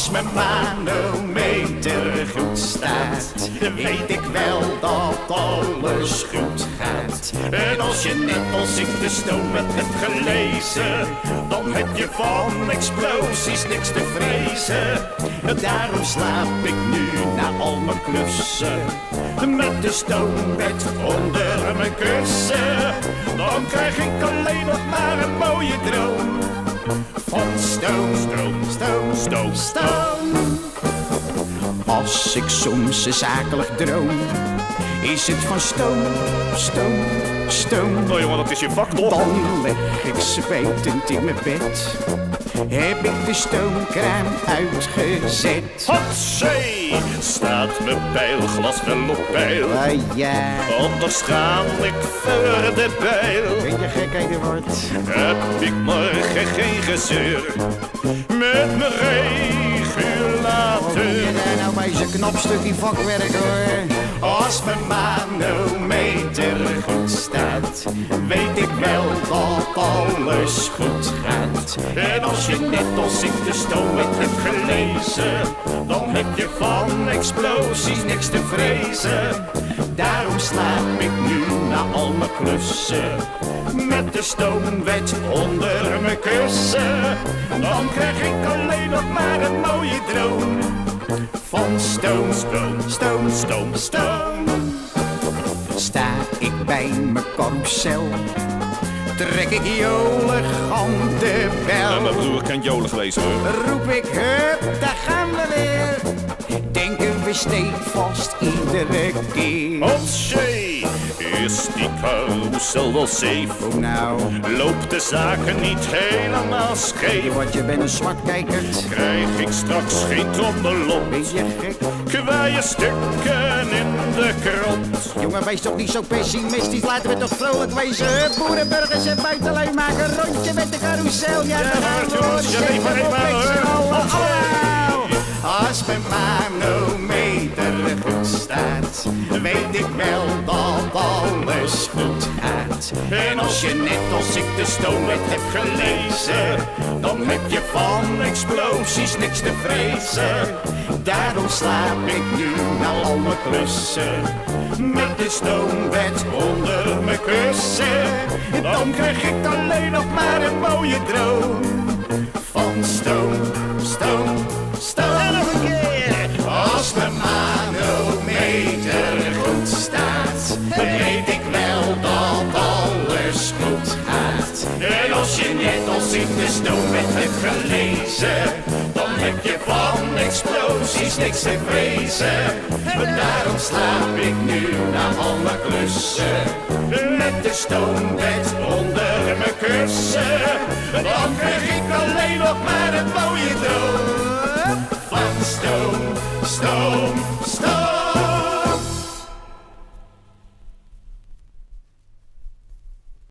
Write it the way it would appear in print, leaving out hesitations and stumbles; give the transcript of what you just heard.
Als mijn manometer goed staat, weet ik wel dat alles goed gaat. En als je net als ik de stoomwet hebt gelezen, dan heb je van explosies niks te vrezen. Daarom slaap ik nu na al mijn klussen met de stoomwet onder mijn kussen. Dan krijg ik alleen nog maar een mooie droom van stoom, stoom, stoom, stoom, stoom. Als ik soms zakelijk droom, is het van stoom, stoom, stoom. Nou jongen, dat is je vak toch? Dan lig ik zwetend in mijn bed, heb ik de stoomkraan uitgezet. Hatsé, staat mijn pijlglas wel op peil? Ja, Anders ga ik verder bijl. weet je gekheid wordt? Heb ik morgen geen gezeur met mijn regulator? Ja, nou bij zijn knopstukje vakwerk hoor. Als mijn manometer goed staat, weet ik wel dat alles goed gaat. En als je net als ik de stoomwet hebt gelezen, dan heb je van explosies niks te vrezen. Daarom slaap ik nu na al mijn klussen met de stoomwet onder mijn kussen. Dan krijg ik alleen nog maar een mooie droom van stoom, stoom, stoom, stoom, stoom. Sta ik bij mijn carousel, trek ik jolig aan de bel. Mijn broer kan jolig wezen hoor. Roep ik, hup, daar gaan we weer. Denken we stevast iedere keer. Hatsé, is die carousel wel safe? Oh nou, Loopt de zaken niet helemaal scheef? want je bent een zwartkijkert. Krijg ik straks geen trommelop? Ben je gek? Kwaaie stukken in de krot. Jongen, wees toch niet zo pessimistisch. Laten we toch vrolijk wezen. Hup, boerenburgers en buitenlui maken een rondje met de carousel. Ja, daar gaan we hoor. Zet hem op met z'n allen. Als mijn manometer goed staat, weet ik wel dat alles goed gaat. En als je net als ik de stoomwet hebt gelezen, dan heb je van explosies niks te vrezen. Daarom slaap ik nu na al mijn klussen met de stoomwet onder mijn kussen. Dan krijg ik alleen nog maar een mooie droom van stoom, stoom, stoom. Als mijn manometer goed staat, weet ik wel dat alles goed gaat. En als je net als ik de stoomwet hebt gelezen, dan heb je van explosies niks te vrezen. Daarom slaap ik nu na al mijn klussen met de stoomwet onder mijn kussen. Dan krijg ik alleen nog maar een mooie droom van stoom, stoom, stoom.